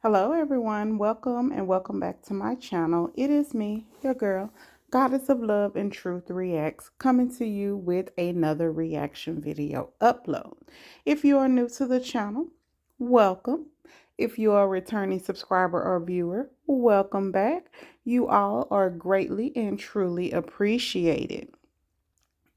Hello, everyone. Welcome and welcome back to my channel. It is me, your girl, Goddess of Love and Truth Reacts, coming to you with another reaction video upload. If you are new to the channel, welcome. If you are a returning subscriber or viewer, welcome back. You all are greatly and truly appreciated.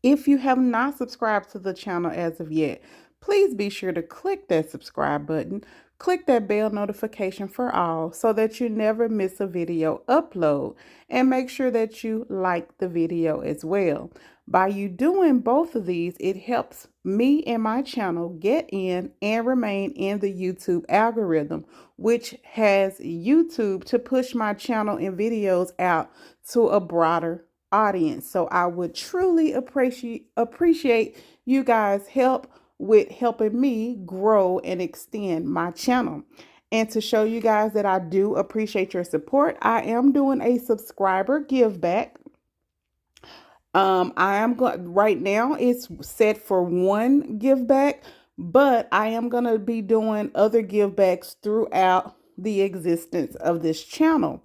If you have not subscribed to the channel as of yet, please be sure to click that subscribe button. Click that bell notification for all so that you never miss a video upload, and make sure that you like the video as well. By you doing both of these, it helps me and my channel get in and remain in the YouTube algorithm, which has YouTube to push my channel and videos out to a broader audience. So I would truly appreciate you guys' help with helping me grow and extend my channel. And to show you guys that I do appreciate your support, I am doing a subscriber give back. I am going right now, it's set for one give back, but I am going to be doing other give backs throughout the existence of this channel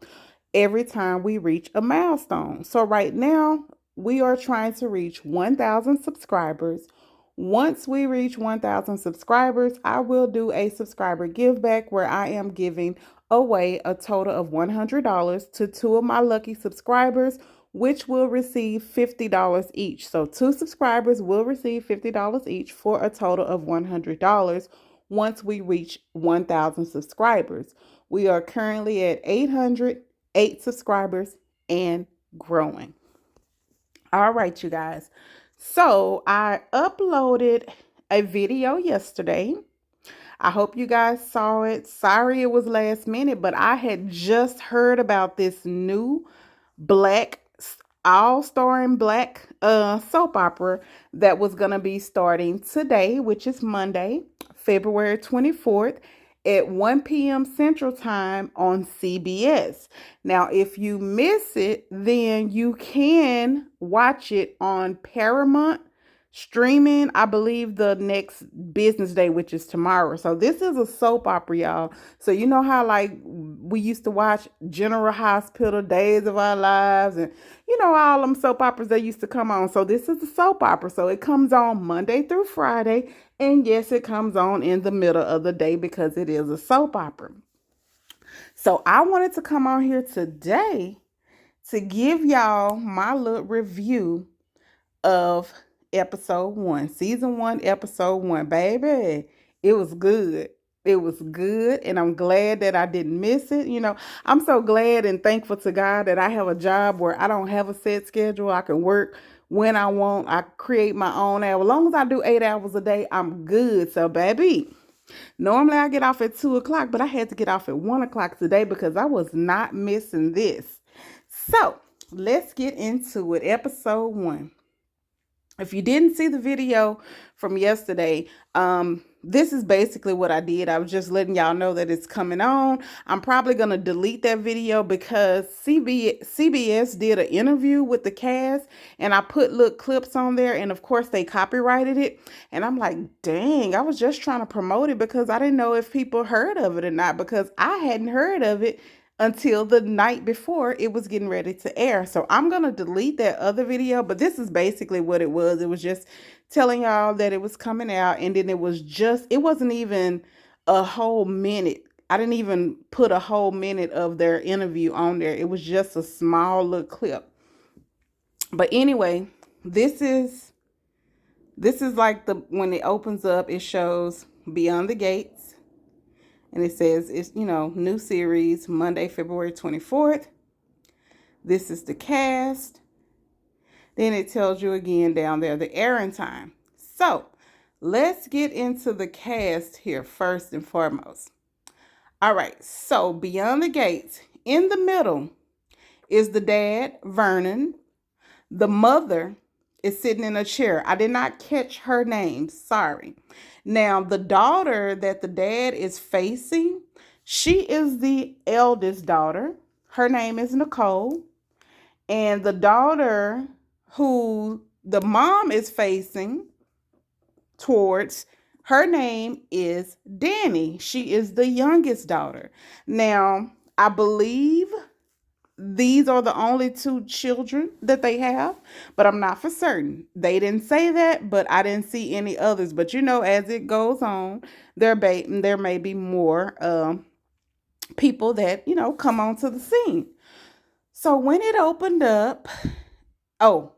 every time we reach a milestone. So right now, we are trying to reach 1,000 subscribers. Once we reach 1,000 subscribers, I will do a subscriber give back where I am giving away a total of $100 to two of my lucky subscribers, which will receive $50 each. So two subscribers will receive $50 each for a total of $100 once we reach 1,000 subscribers. We are currently at 808 subscribers and growing. All right, you guys. So I uploaded a video yesterday. I hope you guys saw it. Sorry it was last minute, but I had just heard about this new black, all starring black soap opera that was going to be starting today, which is Monday, February 24th at 1 p.m. Central Time on CBS. Now, if you miss it, then you can watch it on Paramount streaming, I believe, the next business day, which is tomorrow. So this is a soap opera, y'all. So you know how like we used to watch General Hospital, Days of Our Lives, and you know all them soap operas that used to come on. So this is a soap opera. So it comes on Monday through Friday. And yes, it comes on in the middle of the day because it is a soap opera. So I wanted to come on here today to give y'all my little review of episode 1, season 1, episode 1. Baby, it was good. It was good, and I'm glad that I didn't miss it. You know, I'm so glad and thankful to God that I have a job where I don't have a set schedule. I can work when I want. I create my own hour. As long as I do 8 hours a day, I'm good. So, baby, normally I get off at 2 o'clock, but I had to get off at 1 o'clock today because I was not missing this. So, let's get into it. Episode 1. If you didn't see the video from yesterday, this is basically what I did. I was just letting y'all know that it's coming on. I'm probably going to delete that video because CBS did an interview with the cast, and I put little clips on there, and of course they copyrighted it. And I'm like, dang, I was just trying to promote it because I didn't know if people heard of it or not, because I hadn't heard of it until the night before it was getting ready to air. So I'm going to delete that other video, but this is basically what it was. It was just telling y'all that it was coming out, and then it wasn't even a whole minute. I didn't even put a whole minute of their interview on there. It was just a small little clip. But anyway, this is like when it opens up, it shows Beyond the Gates. And it says it's, new series, Monday, February 24th. This is the cast. Then it tells you again down there the airing time. So let's get into the cast here first and foremost. All right, so Beyond the Gates, in the middle is the dad, Vernon. The mother is sitting in a chair. I did not catch her name. Sorry. Now, the daughter that the dad is facing, she is the eldest daughter. Her name is Nicole. And the daughter who the mom is facing towards, Her name is Danny. She is the youngest daughter. Now, I believe these are the only two children that they have, but I'm not for certain. They didn't say that, but I didn't see any others. But as it goes on, there may be more people that come onto the scene. So when it opened up, oh,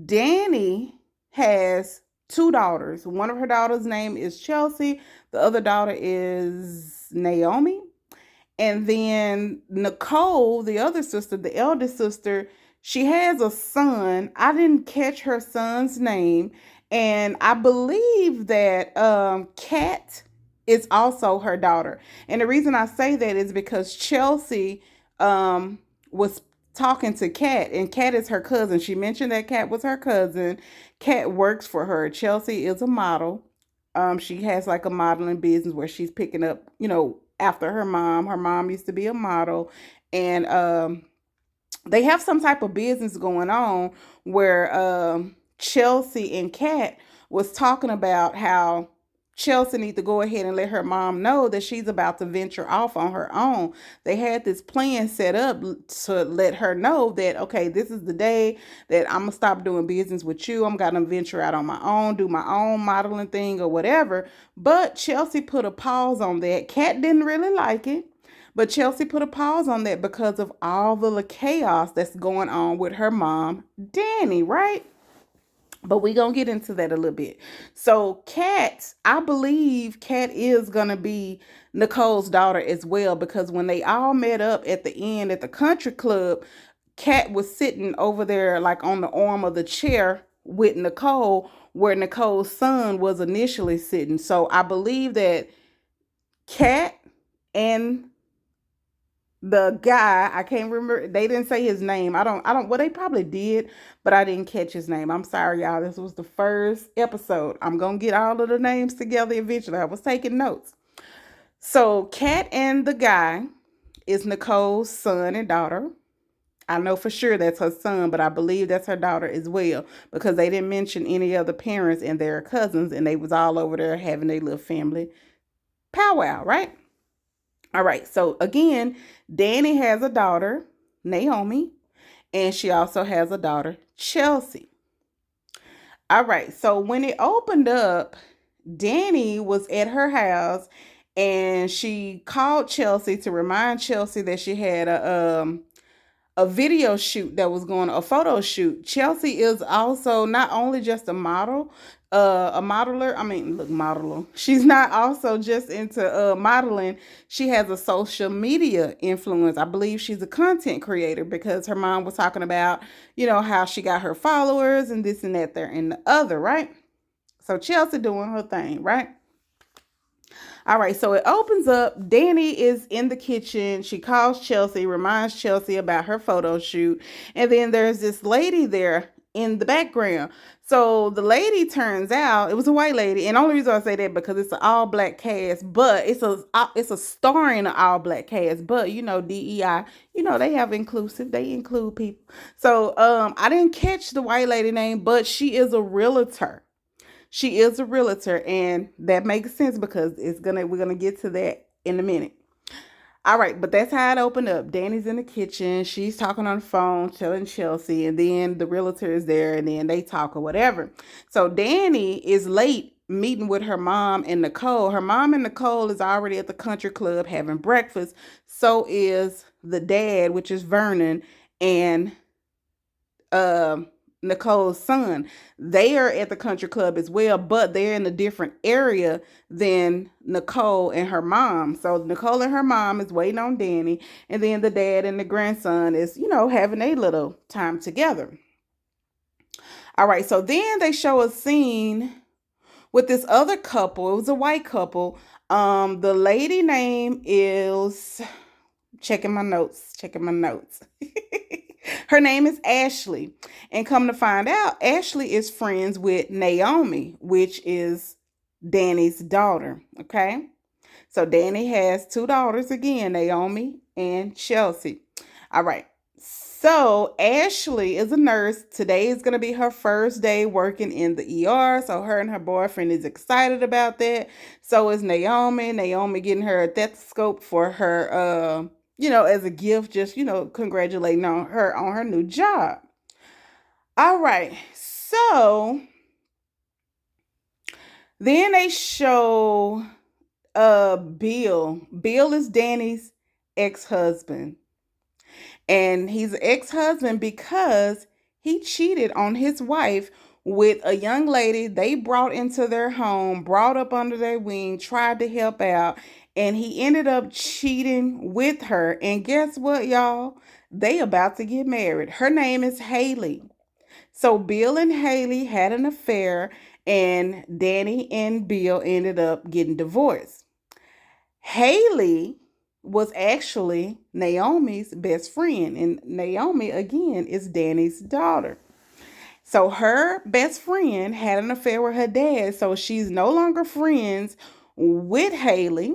Danny has two daughters. One of her daughters' name is Chelsea. The other daughter is Naomi. And then Nicole, the other sister, the eldest sister, she has a son. I didn't catch her son's name. And I believe that Kat is also her daughter. And the reason I say that is because Chelsea was talking to Kat, and Kat is her cousin. She mentioned that Kat was her cousin. Kat works for her. Chelsea is a model. She has like a modeling business where she's picking up, after her mom. Her mom used to be a model, and they have some type of business going on where Chelsea and Kat was talking about how Chelsea needs to go ahead and let her mom know that she's about to venture off on her own. They had this plan set up to let her know that, okay, this is the day that I'm going to stop doing business with you. I'm going to venture out on my own, do my own modeling thing or whatever. But Chelsea put a pause on that. Kat didn't really like it. But Chelsea put a pause on that because of all the chaos that's going on with her mom, Danny, right? But we're going to get into that a little bit. So Kat, I believe Kat is going to be Nicole's daughter as well, because when they all met up at the end at the country club, Kat was sitting over there like on the arm of the chair with Nicole, where Nicole's son was initially sitting. So I believe that Kat and the guy, I can't remember, they didn't say his name. Well, they probably did, but I didn't catch his name. I'm sorry, y'all. This was the first episode. I'm going to get all of the names together eventually. I was taking notes. So Kat and the guy is Nicole's son and daughter. I know for sure that's her son, but I believe that's her daughter as well, because they didn't mention any other parents and their cousins, and they was all over there having their little family powwow, right? All right, so again, Danny has a daughter, Naomi, and she also has a daughter, Chelsea. All right, so when it opened up, Danny was at her house, and she called Chelsea to remind Chelsea that she had a video shoot that was going, a photo shoot. Chelsea is also not only just a model, a modeler. I mean, look, modeler. She's not also just into modeling. She has a social media influence. I believe she's a content creator, because her mom was talking about, how she got her followers and this and that, there and the other, right? So Chelsea doing her thing, right? All right, so it opens up. Danny is in the kitchen. She calls Chelsea, reminds Chelsea about her photo shoot. And then there's this lady there in the background. So the lady, turns out, it was a white lady. And the only reason I say that because it's an all black cast, but it's a starring all black cast. But DEI, they have inclusive, they include people. So I didn't catch the white lady name, but she is a realtor. She is a realtor, and that makes sense because we're gonna get to that in a minute. All right, but that's how it opened up. Danny's in the kitchen. She's talking on the phone, telling Chelsea, and then the realtor is there, and then they talk or whatever. So Danny is late meeting with her mom and Nicole. Her mom and Nicole is already at the country club having breakfast. So is the dad, which is Vernon, and Nicole's son. They are at the country club as well, but they're in a different area than Nicole and her mom. So Nicole and her mom is waiting on Danny, and then the dad and the grandson is, having a little time together. All right, so then they show a scene with this other couple. It was a white couple. The lady name is, checking my notes. Her name is Ashley. And come to find out, Ashley is friends with Naomi, which is Danny's daughter. Okay. So Danny has two daughters again, Naomi and Chelsea. All right. So Ashley is a nurse. Today is going to be her first day working in the ER. So her and her boyfriend is excited about that. So is Naomi. Naomi getting her a stethoscope for her, as a gift, just, congratulating on her new job. All right. So then they show Bill. Bill is Danny's ex-husband. And he's an ex-husband because he cheated on his wife with a young lady they brought into their home, brought up under their wing, tried to help out, and he ended up cheating with her. And guess what, y'all? They about to get married. Her name is Haley. So Bill and Haley had an affair, and Danny and Bill ended up getting divorced. Haley was actually Naomi's best friend, and Naomi, again, is Danny's daughter. So her best friend had an affair with her dad, so she's no longer friends with Haley.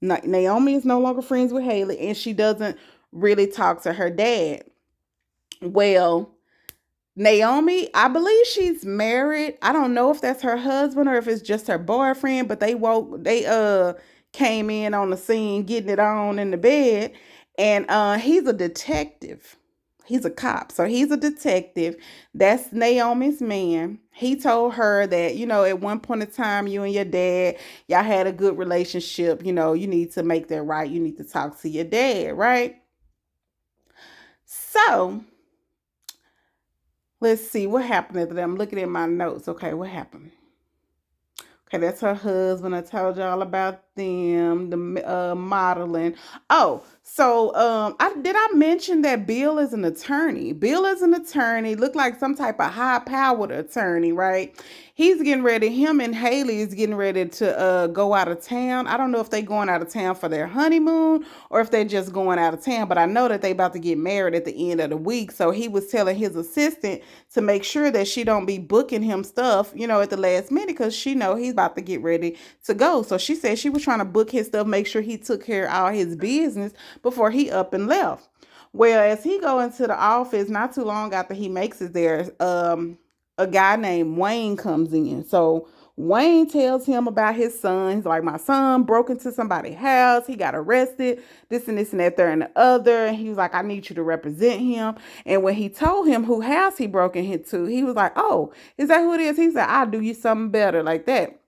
Naomi is no longer friends with Haley, and she doesn't really talk to her dad. Well, Naomi, I believe she's married. I don't know if that's her husband or if it's just her boyfriend, but they came in on the scene getting it on in the bed, and he's a detective. He's a cop. So he's a detective. That's Naomi's man. He told her that, at one point in time, you and your dad, y'all had a good relationship. You need to make that right. You need to talk to your dad, right? So let's see what happened after that. I'm looking at my notes. Okay, what happened? Okay, that's her husband. I told y'all about them, the modeling. Oh, so I mention that Bill is an attorney. Bill is an attorney, look like some type of high-powered attorney, right? He's getting ready. Him and Haley is getting ready to go out of town. I don't know if they going out of town for their honeymoon or if they're just going out of town, but I know that they about to get married at the end of the week. So he was telling his assistant to make sure that she don't be booking him stuff, at the last minute, because she know he's about to get ready to go. So she said she was trying to book his stuff, make sure he took care of all his business before he up and left. Well, as he go into the office, not too long after he makes it there, a guy named Wayne comes in. So Wayne tells him about his son. He's like, my son broke into somebody's house. He got arrested, this and this and that, there and the other. And he was like, I need you to represent him. And when he told him who house he broke into, he was like, oh, is that who it is? He said, I'll do you something better, like that,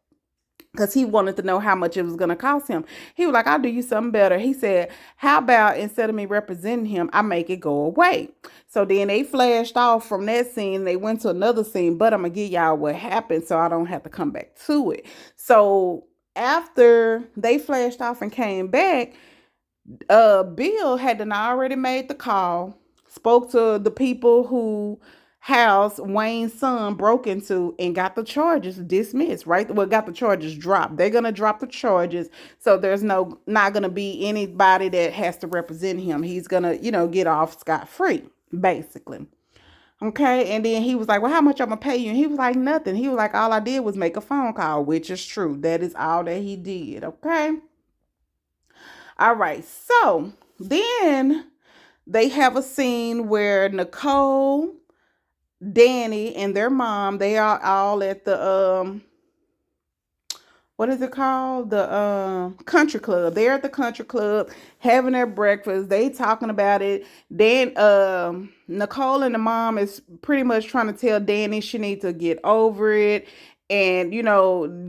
because he wanted to know how much it was going to cost him. He was like, I'll do you something better. He said, how about instead of me representing him, I make it go away? So then they flashed off from that scene. They went to another scene, but I'm going to give y'all what happened so I don't have to come back to it. So after they flashed off and came back, Bill had already made the call, spoke to the people who house Wayne's son broke into, and got the charges dismissed, right? Well, got the charges dropped. They're gonna drop the charges, so there's not gonna be anybody that has to represent him. He's gonna, get off scot-free, basically. Okay, and then he was like, well, how much I'm gonna pay you? And he was like, nothing. He was like, all I did was make a phone call, which is true. That is all that he did. Okay. All right, so then they have a scene where Nicole, Danny, and their mom, they are all at the what is it called? The country club. They're at the country club having their breakfast. They talking about it. Then Nicole and the mom is pretty much trying to tell Danny she needs to get over it. And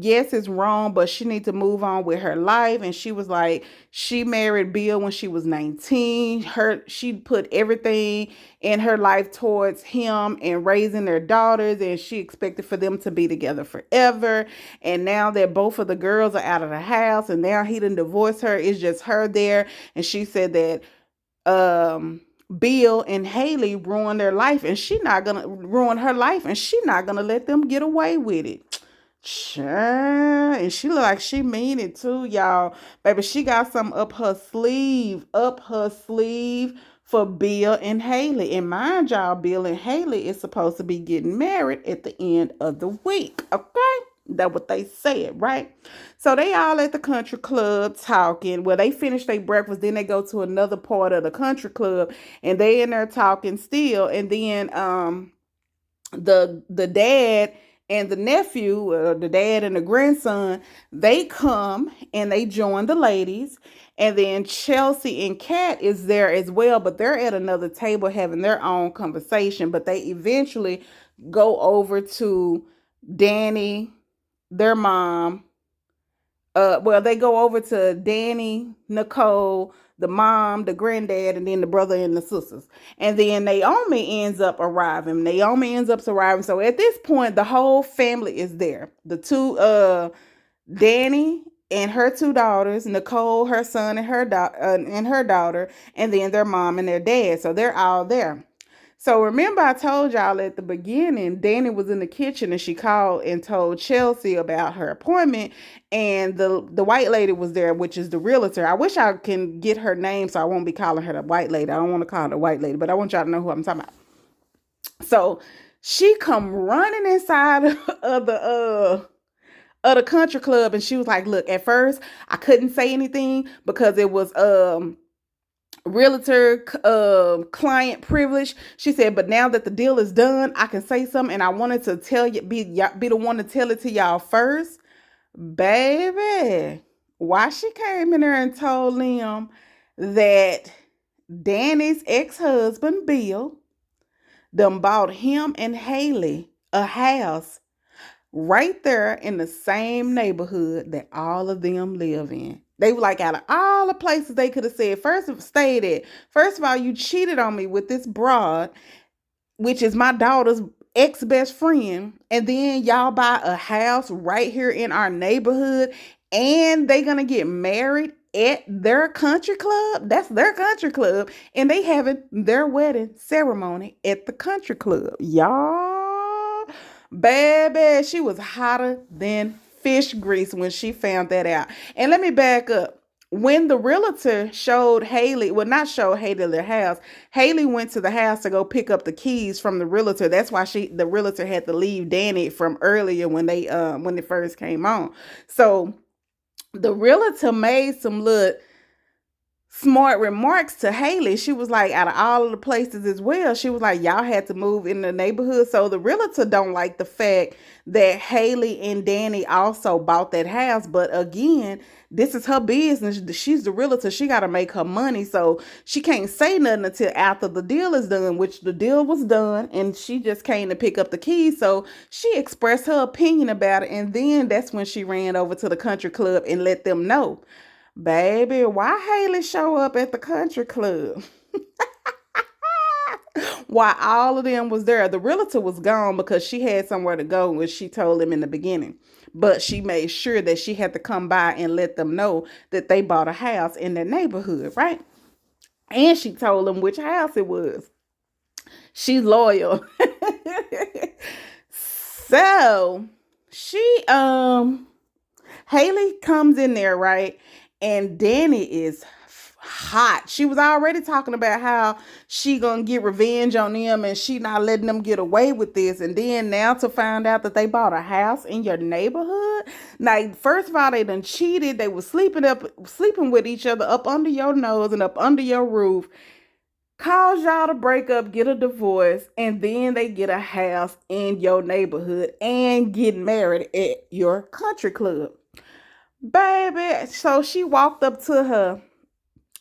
yes, it's wrong, but she needs to move on with her life. And she was like, she married Bill when she was 19. She put everything in her life towards him and raising their daughters, and she expected for them to be together forever. And now that both of the girls are out of the house and now he done divorced her, it's just her there. And she said that Bill and Haley ruined their life, and she not gonna ruin her life, and she not gonna let them get away with it. Sure. And she look like she mean it too, y'all. Baby, she got something up her sleeve for Bill and Haley. And mind y'all, Bill and Haley is supposed to be getting married at the end of the week. Okay? That's what they said, right? So they all at the country club talking. Well, they finish their breakfast, then they go to another part of the country club, and they in there talking still. And then the dad and the nephew, the dad and the grandson, they come and they join the ladies. And then Chelsea and Kat is there as well, but they're at another table having their own conversation. But they eventually go over to Danny, their mom. Well, they go over to Danny, Nicole, the mom, the granddad, and then the brother and the sisters. And then Naomi ends up arriving. So at this point, the whole family is there. The two, Danny and her two daughters, Nicole, her son, and her daughter, and then their mom and their dad. So they're all there. So remember, I told y'all at the beginning, Danny was in the kitchen and she called and told Chelsea about her appointment, and the white lady was there, which is the realtor. I wish I can get her name so I won't be calling her the white lady. I don't want to call her the white lady, but I want y'all to know who I'm talking about. So she come running inside of the country club, and she was like, "Look, at first I couldn't say anything because it was realtor client privilege." She said, "But now that the deal is done, I can say something, and I wanted to tell you, be the one to tell it to y'all first." Baby, why she came in there and told them that Danny's ex-husband Bill done bought him and Haley a house right there in the same neighborhood that all of them live in. They were like, out of all the places they could have said, stayed at. First of all, you cheated on me with this broad, which is my daughter's ex-best friend, and then y'all buy a house right here in our neighborhood, and they gonna get married at their country club. That's their country club, and they having their wedding ceremony at the country club. Y'all, baby, she was hotter than fish grease when she found that out. And let me back up. When the realtor showed Haley, well, not showed Haley their house, Haley went to the house to go pick up the keys from the realtor. That's why the realtor had to leave Danny from earlier when they first came on. So the realtor made some little smart remarks to Haley. She was like, out of all of the places as well, she was like, y'all had to move in the neighborhood. So the realtor don't like the fact that Haley and Danny also bought that house. But again, this is her business. She's the realtor. She got to make her money. So she can't say nothing until after the deal is done, which the deal was done. And she just came to pick up the keys. So she expressed her opinion about it. And then that's when she ran over to the country club and let them know. Baby, why Haley show up at the country club? Why all of them was there? The realtor was gone because she had somewhere to go, which she told them in the beginning. But she made sure that she had to come by and let them know that they bought a house in their neighborhood, right? And she told them which house it was. She's loyal. So Haley comes in there, right? And Danny is hot. She was already talking about how she gonna get revenge on them and she not letting them get away with this. And then now to find out that they bought a house in your neighborhood. Now, first of all, they done cheated. They were sleeping with each other up under your nose and up under your roof. Cause y'all to break up, get a divorce, and then they get a house in your neighborhood and get married at your country club. Baby, so she walked up to her.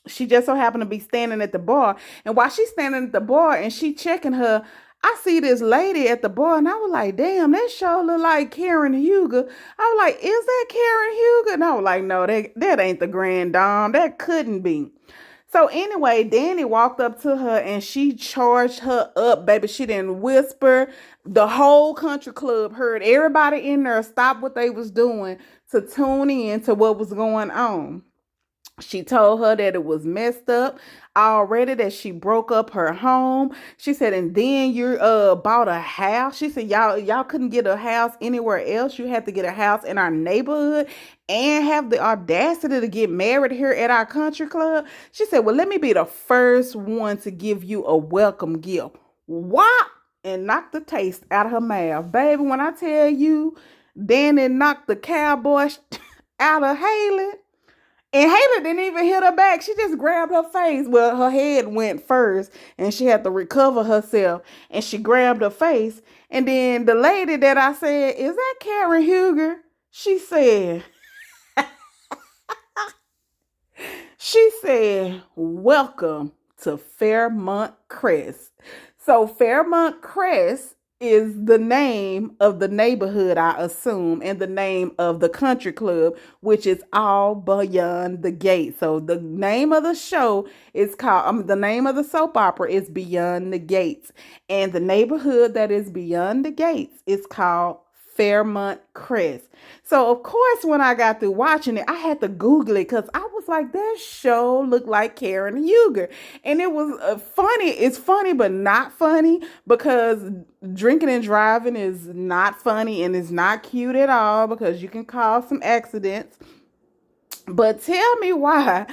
She just so happened to be standing at the bar. And while she's standing at the bar and she checking her, I see this lady at the bar, and I was like, damn, that sure look like Karen Huger. I was like, is that Karen Huger? And I was like, no, that ain't the grand dame. That couldn't be. So anyway, Danny walked up to her and she charged her up, baby. She didn't whisper. The whole country club heard everybody in there stop what they was doing to tune in to what was going on. She told her that it was messed up already, that she broke up her home. She said, and then you bought a house. She said, y'all couldn't get a house anywhere else. You had to get a house in our neighborhood and have the audacity to get married here at our country club. She said, well, let me be the first one to give you a welcome gift. Whop! And knocked the taste out of her mouth. Baby, when I tell you Danny knocked the cowboy out of Haley. And Haley didn't even hit her back. She just grabbed her face. Well, her head went first, and she had to recover herself. And she grabbed her face. And then the lady that I said, "Is that Karen Huger?" She said, "Welcome to Fairmont Crest." So Fairmont Crest is the name of the neighborhood, I assume, and the name of the country club, which is All Beyond the Gate. So the name of the show is called, the name of the soap opera is Beyond the Gates. And the neighborhood that is beyond the gates is called Fairmont Crest. So of course, when I got through watching it, I had to Google it because I was like, that show looked like Karen Huger, and it was funny. It's funny, but not funny because drinking and driving is not funny and it's not cute at all because you can cause some accidents. But tell me why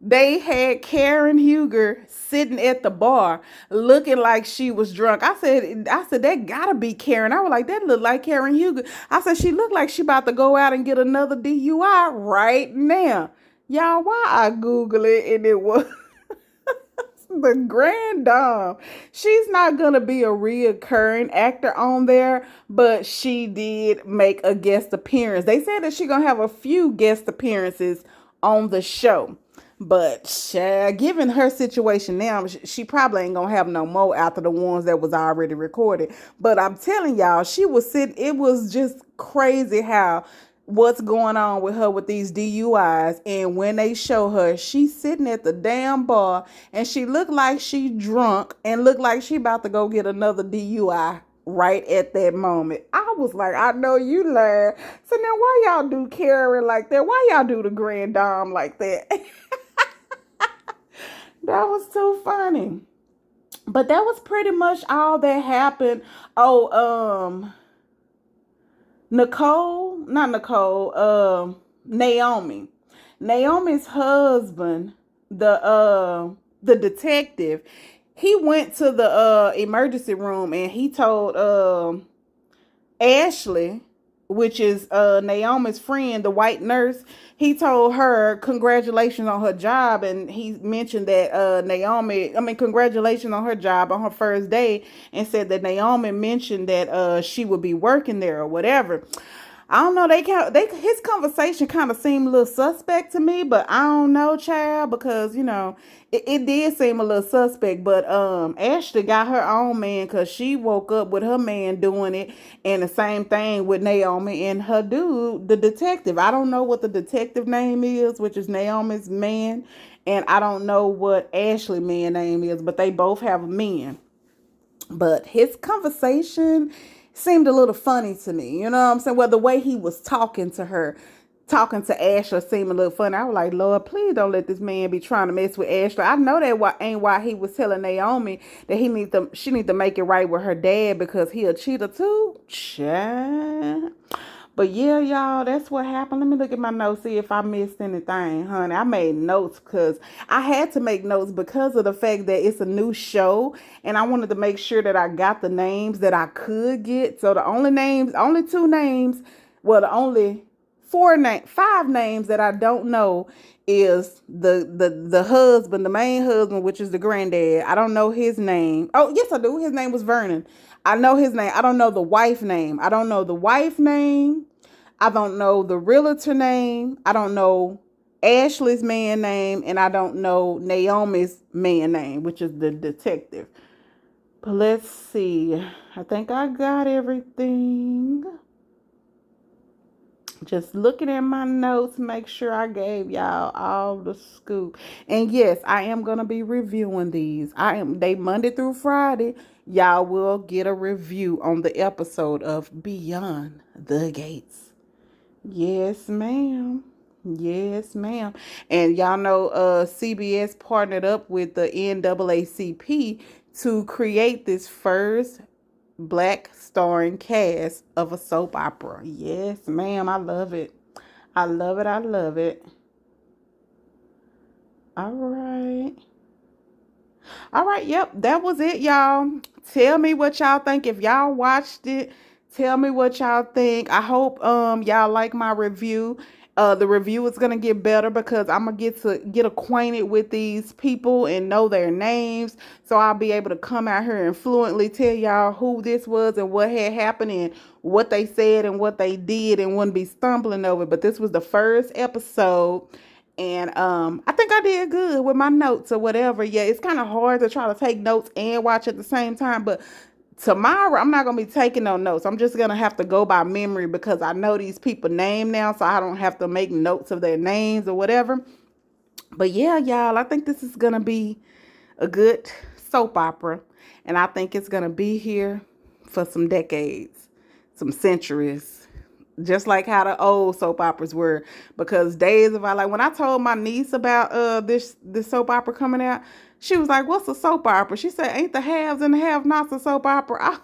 they had Karen Huger sitting at the bar looking like she was drunk. I said, that gotta be Karen. I was like, that looked like Karen Huger. I said, she looked like she about to go out and get another DUI right now. Y'all, why I Google it and it was the Grand Dame. She's not gonna be a reoccurring actor on there, but she did make a guest appearance. They said that she's gonna have a few guest appearances on the show. But given her situation now, she probably ain't gonna have no more after the ones that was already recorded. But I'm telling y'all, she was sitting. It was just crazy how what's going on with her with these DUIs. And when they show her, she's sitting at the damn bar and she looked like she drunk and looked like she about to go get another DUI right at that moment. I was like, I know you lying. So now why y'all do Karen like that? Why y'all do the Grand Dame like that? That was too funny. But that was pretty much all that happened. Oh, not Nicole, Naomi. Naomi's husband, the detective, he went to the emergency room and he told Ashley, which is Naomi's friend, the white nurse. He told her congratulations on her job, and he mentioned that congratulations on her job on her first day, and said that Naomi mentioned that she would be working there or whatever. I don't know. His conversation kind of seemed a little suspect to me, but I don't know, child, because it did seem a little suspect. But Ashley got her own man because she woke up with her man doing it, and the same thing with Naomi and her dude, the detective. I don't know what the detective name is, which is Naomi's man, and I don't know what Ashley's man name is, but they both have men. But his conversation seemed a little funny to me. You know what I'm saying? Well, the way he was talking to her, talking to Ashley seemed a little funny. I was like, Lord, please don't let this man be trying to mess with Ashley. I know that ain't why he was telling Naomi that she need to make it right with her dad because he a cheater too. Child. But yeah, y'all, that's what happened. Let me look at my notes, see if I missed anything, honey. I made notes because I had to make notes because of the fact that it's a new show, and I wanted to make sure that I got the names that I could get. So the only two names, well, the only five names that I don't know is the husband, the main husband, which is the granddad. I don't know his name. Oh, yes, I do. His name was Vernon. I know his name. I don't know the wife name. I don't know the wife name. I don't know the realtor name. I don't know Ashley's man name. And I don't know Naomi's man name, which is the detective. But let's see. I think I got everything. Just looking at my notes, make sure I gave y'all all the scoop. And yes, I am going to be reviewing these. They Monday through Friday. Y'all will get a review on the episode of Beyond the Gates. Yes, ma'am. Yes, ma'am. And y'all know CBS partnered up with the NAACP to create this first Black starring cast of a soap opera. Yes, ma'am. I love it. I love it. I love it. All right. All right. Yep. That was it, y'all. Tell me what y'all think. If y'all watched it, Tell me what y'all think. I hope y'all like my review. The review is gonna get better because I'm gonna get acquainted with these people and know their names, so I'll be able to come out here and fluently tell y'all who this was and what had happened and what they said and what they did, and wouldn't be stumbling over. But this was the first episode, and I think I did good with my notes or whatever. Yeah, it's kind of hard to try to take notes and watch at the same time, but tomorrow I'm not gonna be taking no notes. I'm just gonna have to go by memory because I know these people name now, so I don't have to make notes of their names or whatever. But yeah, y'all, I think this is gonna be a good soap opera, and I think it's gonna be here for some decades, some centuries, just like how the old soap operas were. Because days of our life, when I told my niece about this soap opera coming out, she was like, "What's a soap opera?" She said, "Ain't the haves and the have-nots a soap opera?"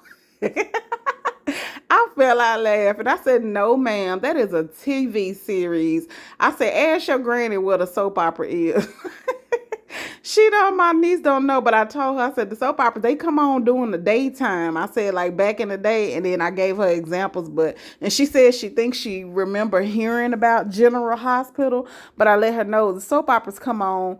I fell out laughing. I said, "No, ma'am, that is a TV series." I said, "Ask your granny what a soap opera is." My niece don't know, but I told her, I said, the soap operas, they come on during the daytime. I said, like back in the day, and then I gave her examples, and she said she thinks she remember hearing about General Hospital, but I let her know the soap operas come on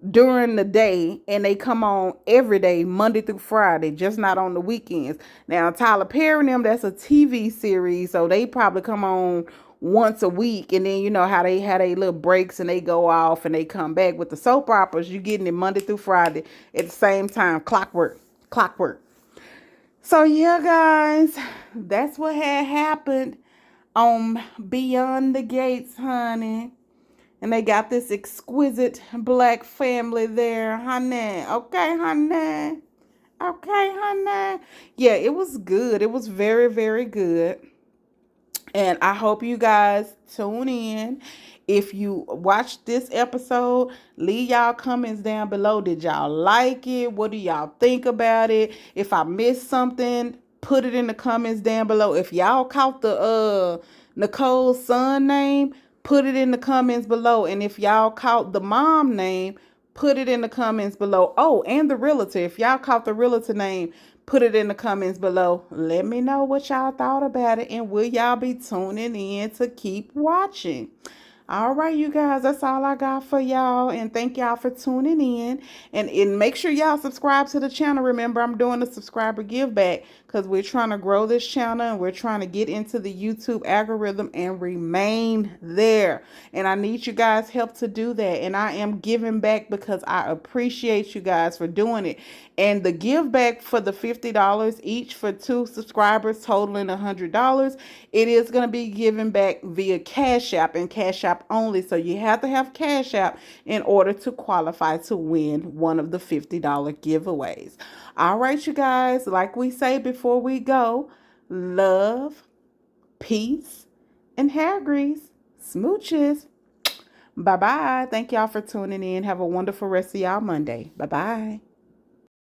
during the day, and they come on every day, Monday through Friday, just not on the weekends. Now, Tyler Perry and them, that's a TV series, so they probably come on once a week, and then you know how they had a little breaks and they go off and they come back. With the soap operas, you getting it Monday through Friday at the same time, clockwork. So yeah, guys, that's what had happened on Beyond the Gates, honey. And they got this exquisite black family there, honey. Okay, honey. Okay, honey. Yeah, it was good. It was very, very good. And I hope you guys tune in. If you watch this episode, leave y'all comments down below. Did y'all like it? What do y'all think about it? If I missed something, put it in the comments down below. If y'all caught the Nicole's son name, put it in the comments below. And if y'all caught the mom name, put it in the comments below. Oh, and the realtor. If y'all caught the realtor name, put it in the comments below. Let me know what y'all thought about it, and will y'all be tuning in to keep watching? All right, you guys, that's all I got for y'all. And thank y'all for tuning in. And make sure y'all subscribe to the channel. Remember, I'm doing a subscriber give back because we're trying to grow this channel and we're trying to get into the YouTube algorithm and remain there. And I need you guys' help to do that. And I am giving back because I appreciate you guys for doing it. And the give back for the $50 each for 2 subscribers, totaling $100, it is going to be given back via Cash App and Cash App only. So you have to have Cash App in order to qualify to win one of the $50 giveaways. All right, you guys, like we say before we go, love, peace, and hair grease. Smooches. Bye-bye. Thank y'all for tuning in. Have a wonderful rest of y'all Monday. Bye-bye.